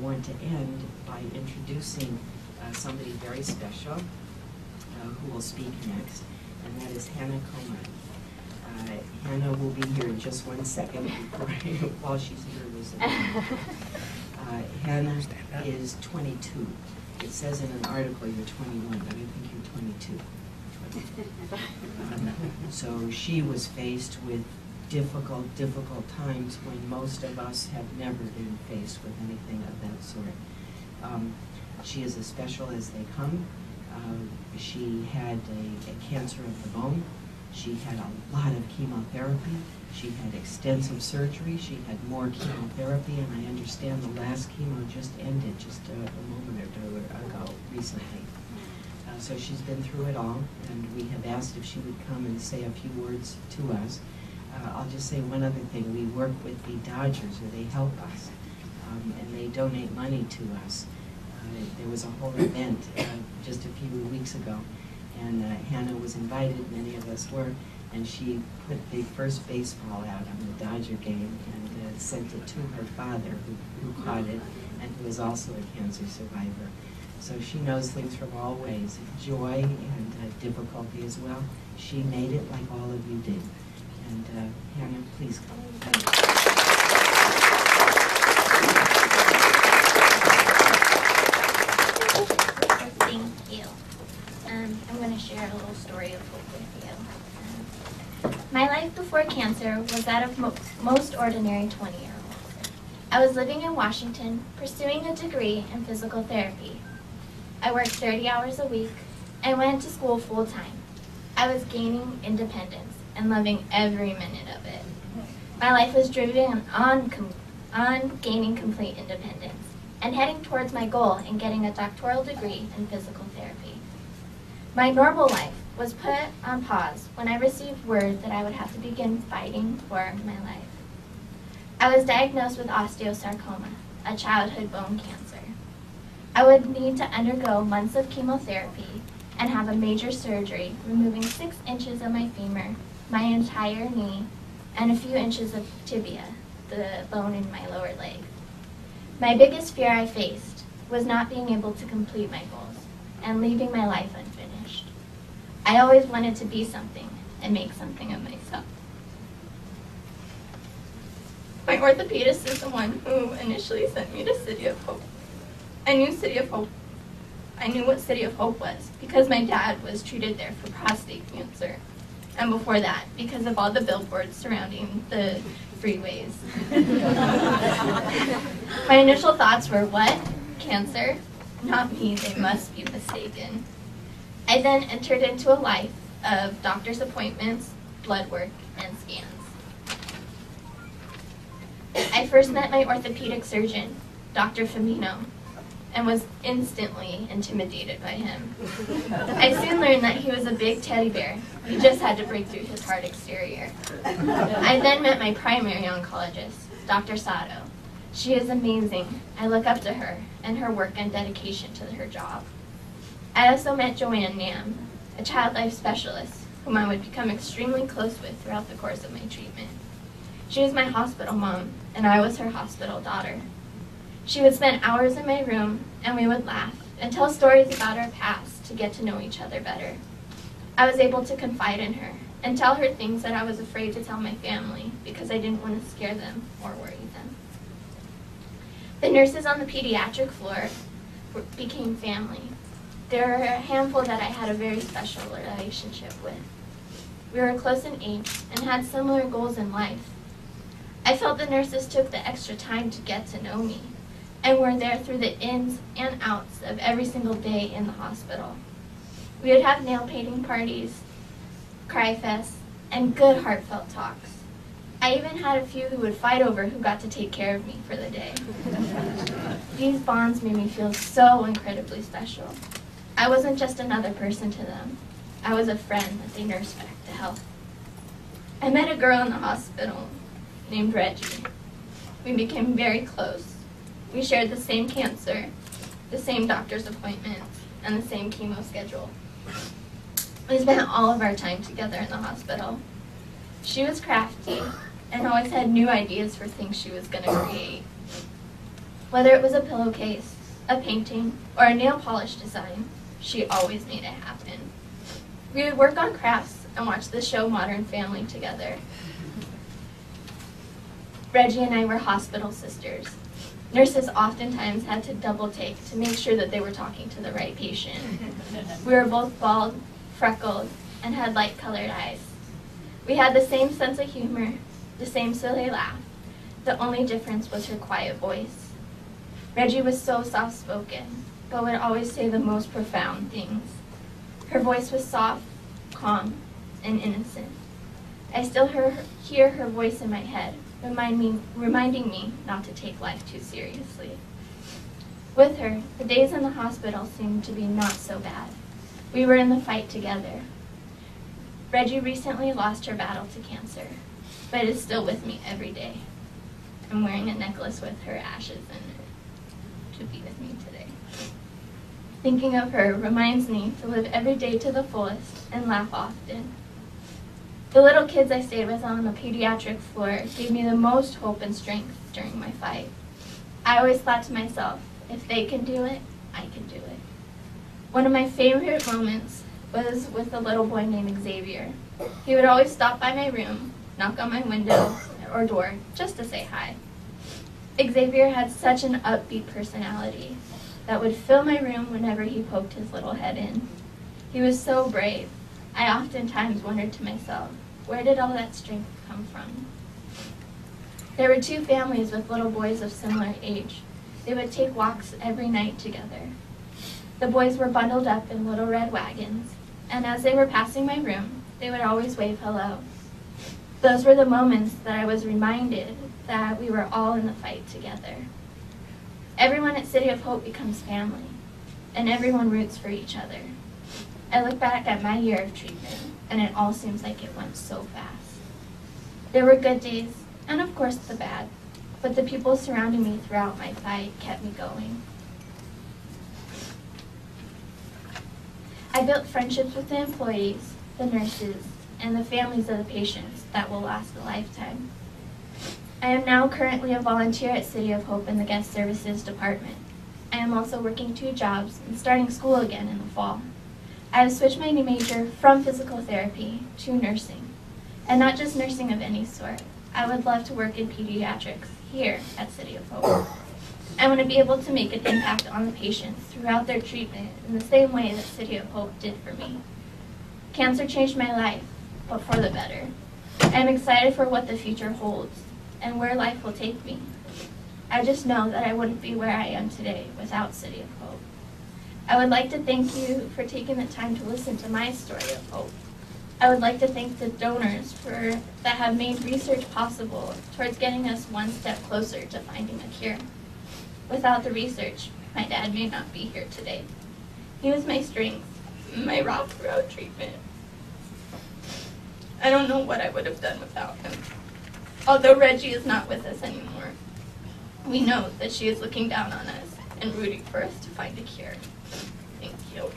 want to end by introducing somebody very special who will speak next, and that is Hannah Komai. Hannah will be here in just 1 second while she's nervous. Hannah is 22. It says in an article you're 21, but I think you're 22. So she was faced with difficult times when most of us have never been faced with anything of that sort. She is as special as they come. She had a cancer of the bone. She had a lot of chemotherapy. She had extensive surgery. She had more chemotherapy, and I understand the last chemo just ended just a moment or two ago recently. So she's been through it all, and we have asked if she would come and say a few words to us. I'll just say one other thing. We work with the Dodgers, or they help us, and they donate money to us. There was a whole event just a few weeks ago, and Hannah was invited, many of us were, and she put the first baseball out on the Dodger game and sent it to her father, who caught it, and who is also a cancer survivor. So she knows things from all ways, joy and difficulty as well. She made it like all of you did. And Hannah, please come. Thank you. I'm going to share a little story of hope with you. My life before cancer was that of most ordinary 20-year-olds. I was living in Washington, pursuing a degree in physical therapy. I worked 30 hours a week and went to school full-time. I was gaining independence and loving every minute of it. My life was driven on gaining complete independence and heading towards my goal in getting a doctoral degree in physical therapy. My normal life was put on pause when I received word that I would have to begin fighting for my life. I was diagnosed with osteosarcoma, a childhood bone cancer. I would need to undergo months of chemotherapy and have a major surgery, removing 6 inches of my femur, my entire knee, and a few inches of tibia, the bone in my lower leg. My biggest fear I faced was not being able to complete my goals and leaving my life unfinished. I always wanted to be something and make something of myself. My orthopedist is the one who initially sent me to City of Hope. I knew what City of Hope was because my dad was treated there for prostate cancer. And before that, because of all the billboards surrounding the freeways. My initial thoughts were, what? Cancer? Not me, they must be mistaken. I then entered into a life of doctor's appointments, blood work, and scans. I first met my orthopedic surgeon, Dr. Famino, and was instantly intimidated by him. I soon learned that he was a big teddy bear. He just had to break through his hard exterior. I then met my primary oncologist, Dr. Sato. She is amazing. I look up to her and her work and dedication to her job. I also met Joanne Nam, a child life specialist, whom I would become extremely close with throughout the course of my treatment. She was my hospital mom, and I was her hospital daughter. She would spend hours in my room, and we would laugh and tell stories about our past to get to know each other better. I was able to confide in her and tell her things that I was afraid to tell my family because I didn't want to scare them or worry them. The nurses on the pediatric floor became family. There were a handful that I had a very special relationship with. We were close in age and had similar goals in life. I felt the nurses took the extra time to get to know me and were there through the ins and outs of every single day in the hospital. We would have nail painting parties, cry fests, and good heartfelt talks. I even had a few who would fight over who got to take care of me for the day. These bonds made me feel so incredibly special. I wasn't just another person to them. I was a friend that they nursed back to health. I met a girl in the hospital named Reggie. We became very close. We shared the same cancer, the same doctor's appointments, and the same chemo schedule. We spent all of our time together in the hospital. She was crafty and always had new ideas for things she was going to create. Whether it was a pillowcase, a painting, or a nail polish design, she always made it happen. We would work on crafts and watch the show Modern Family together. Reggie and I were hospital sisters. Nurses oftentimes had to double take to make sure that they were talking to the right patient. We were both bald, freckled, and had light-colored eyes. We had the same sense of humor, the same silly laugh. The only difference was her quiet voice. Reggie was so soft-spoken, but would always say the most profound things. Her voice was soft, calm, and innocent. I still hear her voice in my head, reminding me not to take life too seriously. With her, the days in the hospital seemed to be not so bad. We were in the fight together. Reggie recently lost her battle to cancer, but is still with me every day. I'm wearing a necklace with her ashes in it to be with me today. Thinking of her reminds me to live every day to the fullest and laugh often. The little kids I stayed with on the pediatric floor gave me the most hope and strength during my fight. I always thought to myself, if they can do it, I can do it. One of my favorite moments was with a little boy named Xavier. He would always stop by my room, knock on my window or door, just to say hi. Xavier had such an upbeat personality that would fill my room whenever he poked his little head in. He was so brave. I oftentimes wondered to myself, where did all that strength come from? There were two families with little boys of similar age. They would take walks every night together. The boys were bundled up in little red wagons, and as they were passing my room, they would always wave hello. Those were the moments that I was reminded that we were all in the fight together. Everyone at City of Hope becomes family, and everyone roots for each other. I look back at my year of treatment, and it all seems like it went so fast. There were good days, and of course the bad, but the people surrounding me throughout my fight kept me going. I built friendships with the employees, the nurses, and the families of the patients that will last a lifetime. I am now currently a volunteer at City of Hope in the Guest Services Department. I am also working 2 jobs and starting school again in the fall. I have switched my major from physical therapy to nursing, and not just nursing of any sort. I would love to work in pediatrics here at City of Hope. I want to be able to make an impact on the patients throughout their treatment in the same way that City of Hope did for me. Cancer changed my life, but for the better. I am excited for what the future holds and where life will take me. I just know that I wouldn't be where I am today without City of Hope. I would like to thank you for taking the time to listen to my story of hope. I would like to thank the donors that have made research possible towards getting us one step closer to finding a cure. Without the research, my dad may not be here today. He was my strength, my rock throughout treatment. I don't know what I would have done without him. Although Reggie is not with us anymore, we know that she is looking down on us and rooting for us to find a cure. Thank you.